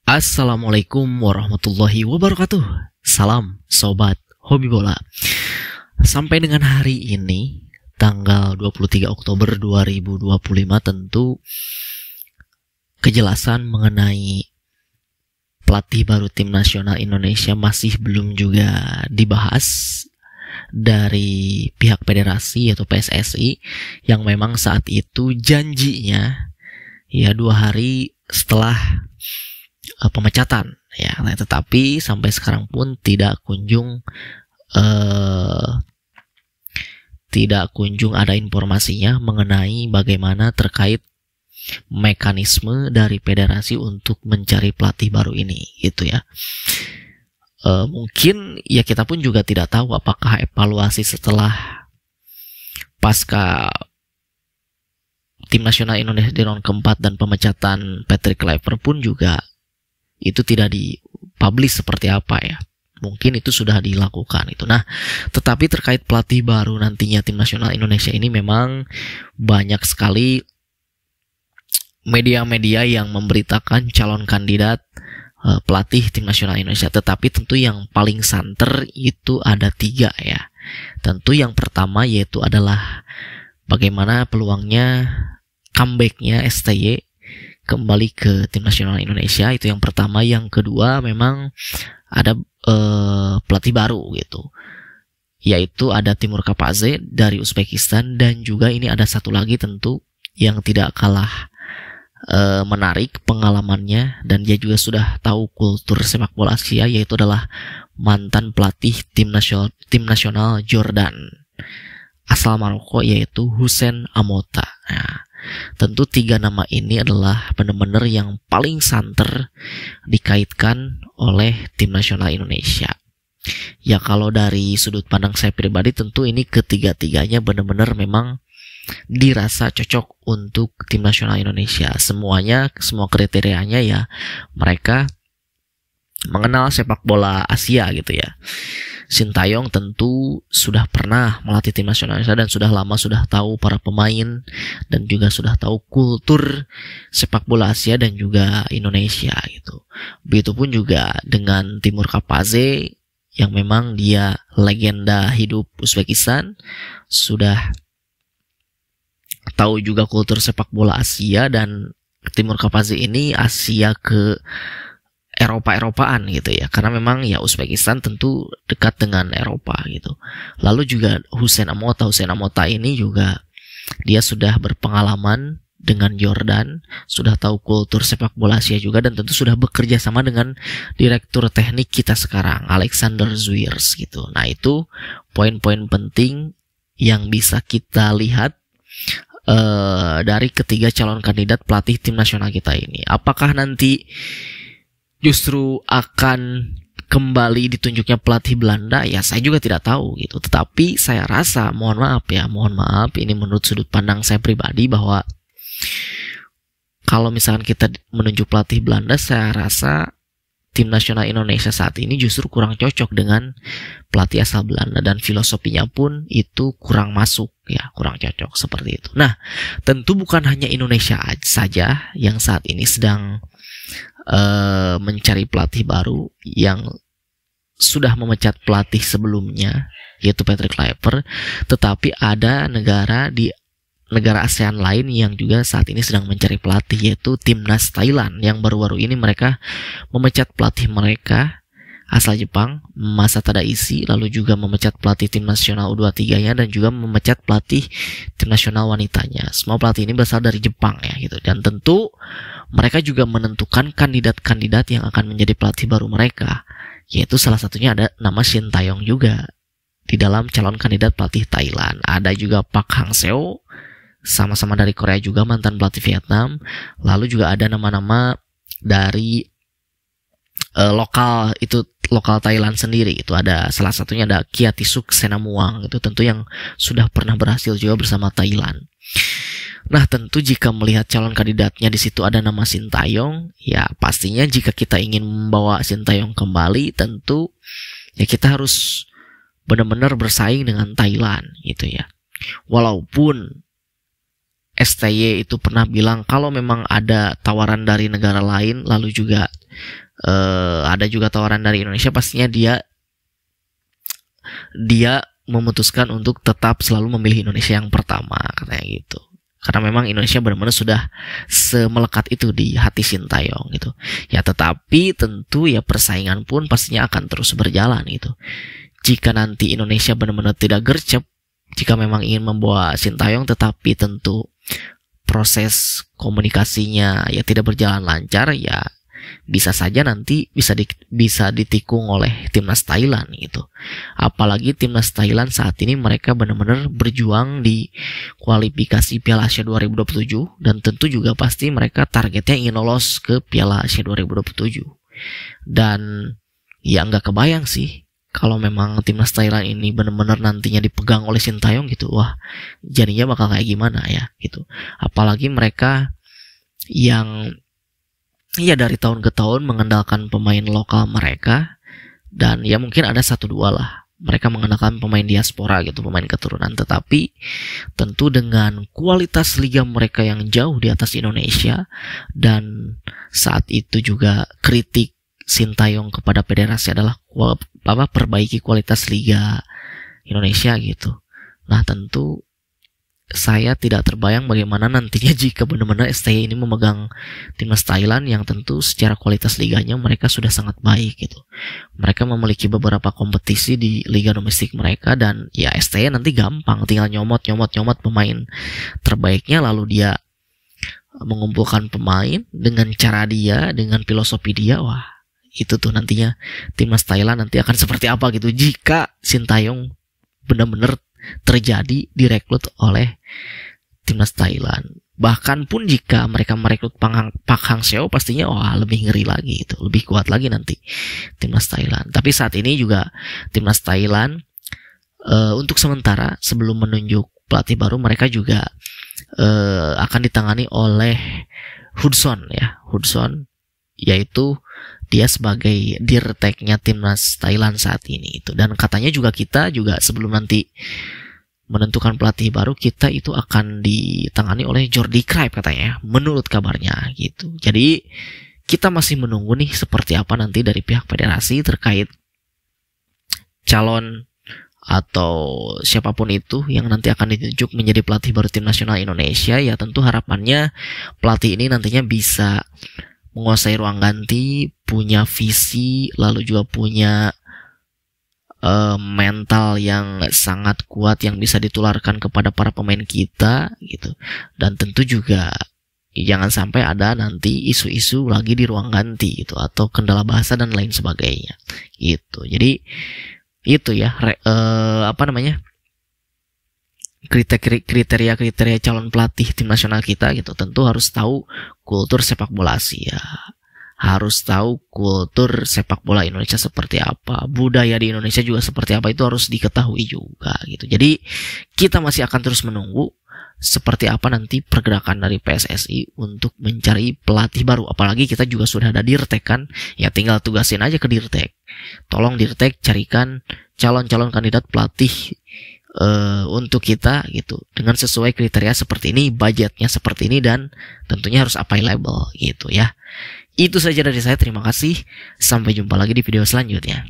Assalamualaikum warahmatullahi wabarakatuh. Salam sobat hobi bola. Sampai dengan hari ini tanggal 23 Oktober 2025 tentu kejelasan mengenai pelatih baru tim nasional Indonesia masih belum juga dibahas dari pihak federasi atau PSSI yang memang saat itu janjinya ya 2 hari setelah pemecatan ya, tetapi sampai sekarang pun tidak kunjung ada informasinya mengenai bagaimana terkait mekanisme dari federasi untuk mencari pelatih baru ini gitu ya. Mungkin ya kita pun juga tidak tahu apakah evaluasi setelah pasca tim nasional Indonesia di round keempat dan pemecatan Patrick Kluivert pun juga itu tidak dipublish seperti apa ya. Mungkin itu sudah dilakukan itu. Nah, tetapi terkait pelatih baru nantinya tim nasional Indonesia ini memang banyak sekali media-media yang memberitakan calon kandidat pelatih tim nasional Indonesia. Tetapi tentu yang paling santer itu ada 3 ya. Tentu yang pertama yaitu adalah bagaimana peluangnya comebacknya STY kembali ke tim nasional Indonesia, itu yang pertama. Yang kedua memang ada pelatih baru gitu, yaitu ada Timur Kapadze dari Uzbekistan, dan juga ini ada satu lagi tentu yang tidak kalah menarik pengalamannya, dan dia juga sudah tahu kultur sepak bola Asia, yaitu adalah mantan pelatih tim nasional Jordan asal Maroko, yaitu Houssen Amota. Nah, tentu 3 nama ini adalah benar-benar yang paling santer dikaitkan oleh tim nasional Indonesia. Ya kalau dari sudut pandang saya pribadi tentu ini ketiga-tiganya benar-benar memang dirasa cocok untuk tim nasional Indonesia. Semua kriterianya ya mereka mengenal sepak bola Asia gitu ya. Sintayong tentu sudah pernah melatih tim nasional Indonesia dan sudah lama sudah tahu para pemain dan juga sudah tahu kultur sepak bola Asia dan juga Indonesia gitu. Begitupun juga dengan Timur Kapadze yang memang dia legenda hidup Uzbekistan, sudah tahu juga kultur sepak bola Asia, dan Timur Kapadze ini Asia ke Eropa-Eropaan gitu ya, karena memang ya Uzbekistan tentu dekat dengan Eropa gitu. Lalu juga Houssen Amota ini juga dia sudah berpengalaman dengan Jordan, sudah tahu kultur sepak bola Asia juga, dan tentu sudah bekerja sama dengan direktur teknik kita sekarang Alexander Zwiers gitu. Nah itu poin-poin penting yang bisa kita lihat dari ketiga calon kandidat pelatih tim nasional kita ini. Apakah nanti justru akan kembali ditunjuknya pelatih Belanda? Ya saya juga tidak tahu gitu. Tetapi saya rasa, mohon maaf ini menurut sudut pandang saya pribadi, bahwa kalau misalkan kita menunjuk pelatih Belanda, saya rasa tim nasional Indonesia saat ini justru kurang cocok dengan pelatih asal Belanda, dan filosofinya pun itu kurang masuk ya, kurang cocok seperti itu. Nah, tentu bukan hanya Indonesia saja yang saat ini sedang mencari pelatih baru yang sudah memecat pelatih sebelumnya yaitu Patrick Kluivert, tetapi ada negara ASEAN lain yang juga saat ini sedang mencari pelatih, yaitu Timnas Thailand yang baru-baru ini mereka memecat pelatih mereka asal Jepang, Masa Tadaisi, lalu juga memecat pelatih tim nasional U23-nya dan juga memecat pelatih tim nasional wanitanya. Semua pelatih ini berasal dari Jepang ya gitu, dan tentu mereka juga menentukan kandidat-kandidat yang akan menjadi pelatih baru mereka, yaitu salah satunya ada nama Sintayong juga di dalam calon kandidat pelatih Thailand. Ada juga Park Hang-seo, sama-sama dari Korea juga, mantan pelatih Vietnam. Lalu juga ada nama-nama dari lokal Thailand sendiri. Itu ada salah satunya ada Kiatisuk Senamuang, itu tentu yang sudah pernah berhasil juga bersama Thailand. Nah, tentu jika melihat calon kandidatnya di situ ada nama Sintayong, ya pastinya jika kita ingin membawa Sintayong kembali, tentu ya kita harus benar-benar bersaing dengan Thailand gitu ya. Walaupun STY itu pernah bilang kalau memang ada tawaran dari negara lain, lalu juga ada juga tawaran dari Indonesia, pastinya dia memutuskan untuk tetap selalu memilih Indonesia yang pertama, katanya gitu. Karena memang Indonesia benar-benar sudah semelekat itu di hati Sintayong gitu. Ya tetapi tentu ya persaingan pun pastinya akan terus berjalan gitu. Jika nanti Indonesia benar-benar tidak gercep, jika memang ingin membawa Sintayong, tetapi tentu proses komunikasinya ya tidak berjalan lancar, ya bisa saja nanti bisa ditikung oleh timnas Thailand gitu. Apalagi timnas Thailand saat ini mereka benar-benar berjuang di kualifikasi Piala Asia 2027 dan tentu juga pasti mereka targetnya ingin lolos ke Piala Asia 2027. Dan ya nggak kebayang sih kalau memang timnas Thailand ini benar-benar nantinya dipegang oleh Sintayong gitu. Wah, jadinya bakal kayak gimana ya gitu. Apalagi mereka yang ya dari tahun ke tahun mengandalkan pemain lokal mereka, dan ya mungkin ada 1-2 lah mereka mengandalkan pemain diaspora gitu, pemain keturunan, tetapi tentu dengan kualitas liga mereka yang jauh di atas Indonesia, dan saat itu juga kritik Sintayong kepada federasi adalah perbaiki kualitas liga Indonesia gitu. Nah tentu saya tidak terbayang bagaimana nantinya jika benar-benar STY ini memegang timnas Thailand yang tentu secara kualitas liganya mereka sudah sangat baik gitu. Mereka memiliki beberapa kompetisi di liga domestik mereka, dan ya STY nanti gampang tinggal nyomot pemain terbaiknya, lalu dia mengumpulkan pemain dengan cara dia, dengan filosofi dia. Wah, itu tuh nantinya timnas Thailand nanti akan seperti apa gitu jika Sintayong benar-benar terjadi direkrut oleh timnas Thailand. Bahkan pun jika mereka merekrut Park Hang-seo, pastinya wah lebih ngeri lagi itu, lebih kuat lagi nanti timnas Thailand. Tapi saat ini juga timnas Thailand untuk sementara sebelum menunjuk pelatih baru, mereka juga akan ditangani oleh Hudson ya, yaitu dia sebagai dirteknya timnas Thailand saat ini itu. Dan katanya juga kita juga sebelum nanti menentukan pelatih baru, kita itu akan ditangani oleh Jordi Cruyff katanya, menurut kabarnya gitu. Jadi kita masih menunggu nih seperti apa nanti dari pihak federasi terkait calon atau siapapun itu yang nanti akan ditunjuk menjadi pelatih baru tim nasional Indonesia. Ya tentu harapannya pelatih ini nantinya bisa menguasai ruang ganti, punya visi, lalu juga punya mental yang sangat kuat yang bisa ditularkan kepada para pemain kita gitu. Dan tentu juga jangan sampai ada nanti isu-isu lagi di ruang ganti gitu, atau kendala bahasa dan lain sebagainya gitu. Jadi itu ya kriteria calon pelatih tim nasional kita gitu. Tentu harus tahu kultur sepak bola Asia, harus tahu kultur sepak bola Indonesia seperti apa, budaya di Indonesia juga seperti apa, itu harus diketahui juga gitu. Jadi kita masih akan terus menunggu seperti apa nanti pergerakan dari PSSI untuk mencari pelatih baru. Apalagi kita juga sudah ada Dirtek kan, ya tinggal tugasin aja ke Dirtek, tolong Dirtek carikan calon-calon kandidat pelatih untuk kita gitu, dengan sesuai kriteria seperti ini, budgetnya seperti ini, dan tentunya harus available gitu ya. Itu saja dari saya, terima kasih, sampai jumpa lagi di video selanjutnya.